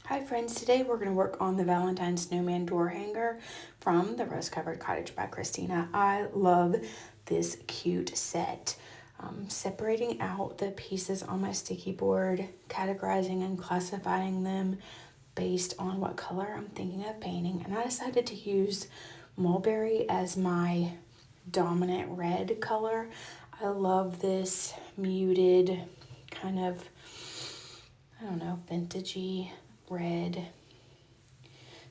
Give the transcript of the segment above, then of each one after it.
Hi friends, today we're going to work on the Valentine Snowman Door Hanger from the Rust Covered Cottage by Christina. I love this cute set. Separating out the pieces on my sticky board, categorizing and classifying them based on what color I'm thinking of painting, and I decided to use Mulberry as my dominant red color. I love this muted kind of, I don't know, vintagey red.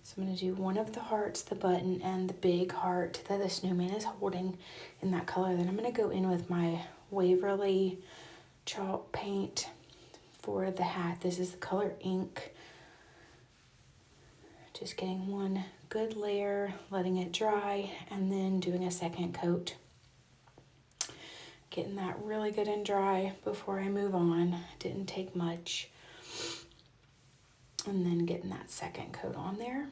So I'm going to do one of the hearts, the button, and the big heart that the snowman is holding in that color. Then I'm going to go in with my Waverly Chalk Paint for the hat. This is the color ink. Just getting one good layer, letting it dry, and then doing a second coat. Getting that really good and dry before I move on. Didn't take much. And then getting that second coat on there.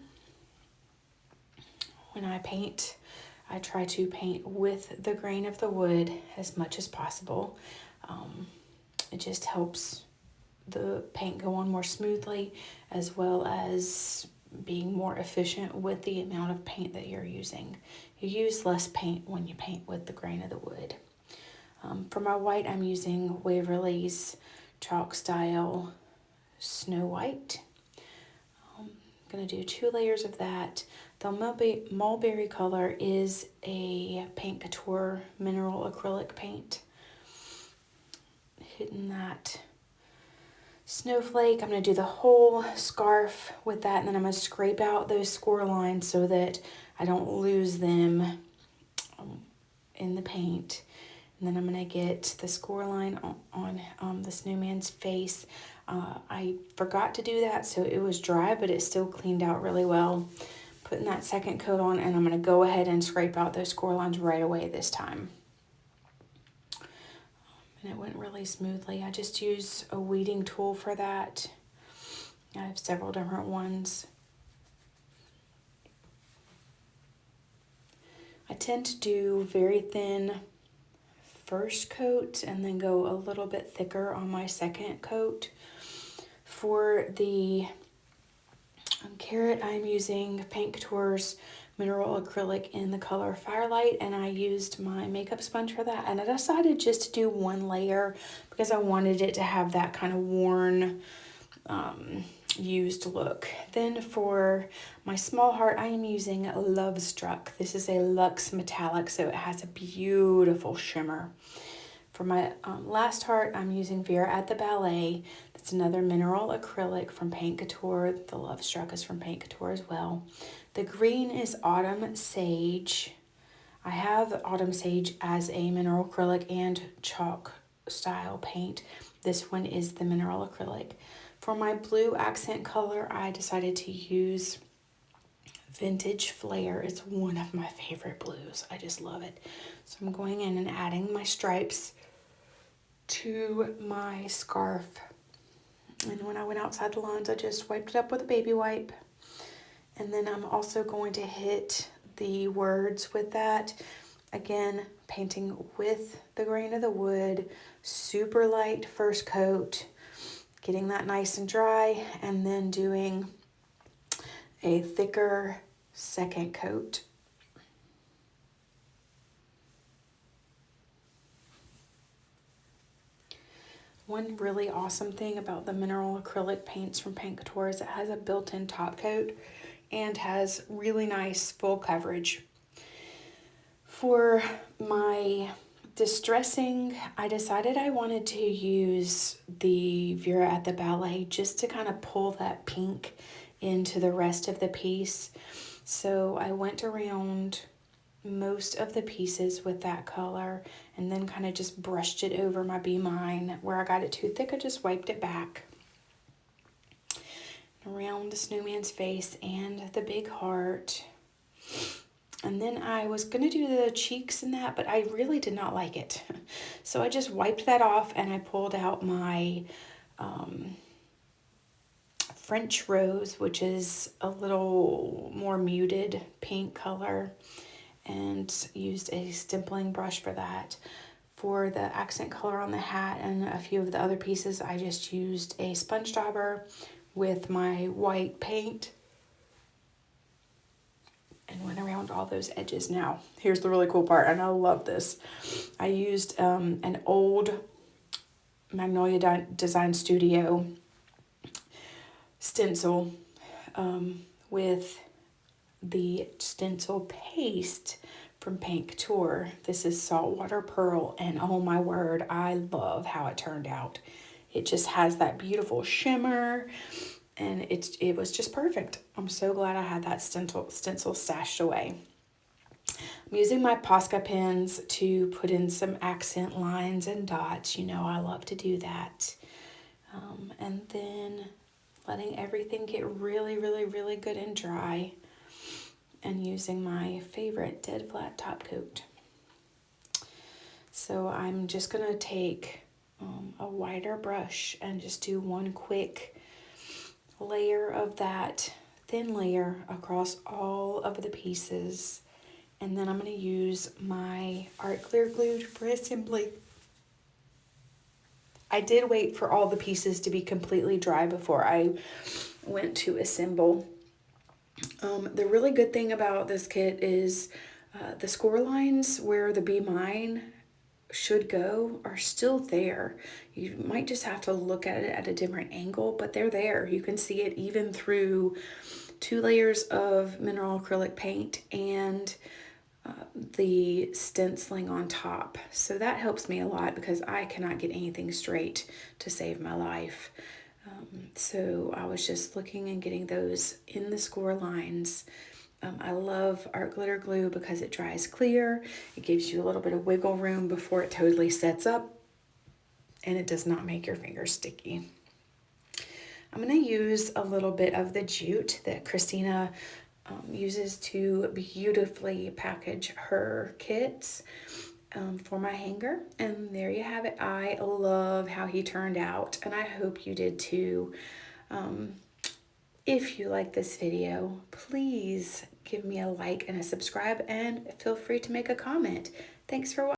When I paint, I try to paint with the grain of the wood as much as possible. It just helps the paint go on more smoothly, as well as being more efficient with the amount of paint that you're using. You use less paint when you paint with the grain of the wood. For my white, I'm using Waverly's Chalk Style Snow White. Going to do 2 layers of that. The mulberry color is a Paint Couture mineral acrylic paint. Hitting that snowflake. I'm going to do the whole scarf with that, and then I'm going to scrape out those score lines so that I don't lose them in the paint. And then I'm going to get the score line on the snowman's face. I forgot to do that, so it was dry, but it still cleaned out really well. Putting that second coat on, and I'm going to go ahead and scrape out those score lines right away this time. And it went really smoothly. I just use a weeding tool for that. I have several different ones. I tend to do very thin first coat and then go a little bit thicker on my second coat. For the carrot, I'm using Paint Couture's mineral acrylic in the color Firelight, and I used my makeup sponge for that, and I decided just to do 1 layer because I wanted it to have that kind of worn, used look. Then for my small heart, I am using Lovestruck. This is a Lux metallic, so it has a beautiful shimmer. For my last heart, I'm using Vera at the Ballet. That's another mineral acrylic from Paint Couture. The Lovestruck is from Paint Couture as well. The green is Autumn Sage. I have Autumn Sage as a mineral acrylic and chalk style paint. This one is the mineral acrylic. For my blue accent color, I decided to use Vintage Flair. It's one of my favorite blues. I just love it. So I'm going in and adding my stripes to my scarf. And when I went outside the lines, I just wiped it up with a baby wipe. And then I'm also going to hit the words with that. Again, painting with the grain of the wood, super light first coat, getting that nice and dry, and then doing a thicker second coat. One really awesome thing about the mineral acrylic paints from Paint Couture is it has a built-in top coat and has really nice full coverage. For my distressing, I decided I wanted to use the Vera at the Ballet just to kind of pull that pink into the rest of the piece. So I went around most of the pieces with that color and then kind of just brushed it over my B-Mine. Where I got it too thick, I just wiped it back. Around the snowman's face and the big heart. And then I was going to do the cheeks and that, but I really did not like it. So I just wiped that off and I pulled out my French Rose, which is a little more muted pink color, and used a stippling brush for that. For the accent color on the hat and a few of the other pieces, I just used a sponge dauber with my white paint and went around all those edges. Now, here's the really cool part, and I love this. I used an old Magnolia Design Studio stencil with the stencil paste from Paint Couture. This is Saltwater Pearl, and oh my word, I love how it turned out. It just has that beautiful shimmer, and it was just perfect. I'm so glad I had that stencil stashed away. I'm using my Posca pens to put in some accent lines and dots. You know I love to do that. And then letting everything get really, really, really good and dry, and using my favorite dead flat top coat. So I'm just going to take a wider brush and just do one quick layer of that thin layer across all of the pieces. And then I'm going to use my art clear glue for assembly. I did wait for all the pieces to be completely dry before I went to assemble. The really good thing about this kit is the score lines where the Be Mine should go are still there. You might just have to look at it at a different angle, but they're there. You can see it even through 2 layers of mineral acrylic paint and the stenciling on top. So that helps me a lot because I cannot get anything straight to save my life. So I was just looking and getting those in the score lines. I love art glitter glue because it dries clear. It gives you a little bit of wiggle room before it totally sets up, and it does not make your fingers sticky. I'm going to use a little bit of the jute that Christina uses to beautifully package her kits for my hanger. And there you have it. I love how he turned out, and I hope you did too. If you like this video, please give me a like and a subscribe, and feel free to make a comment. Thanks for watching.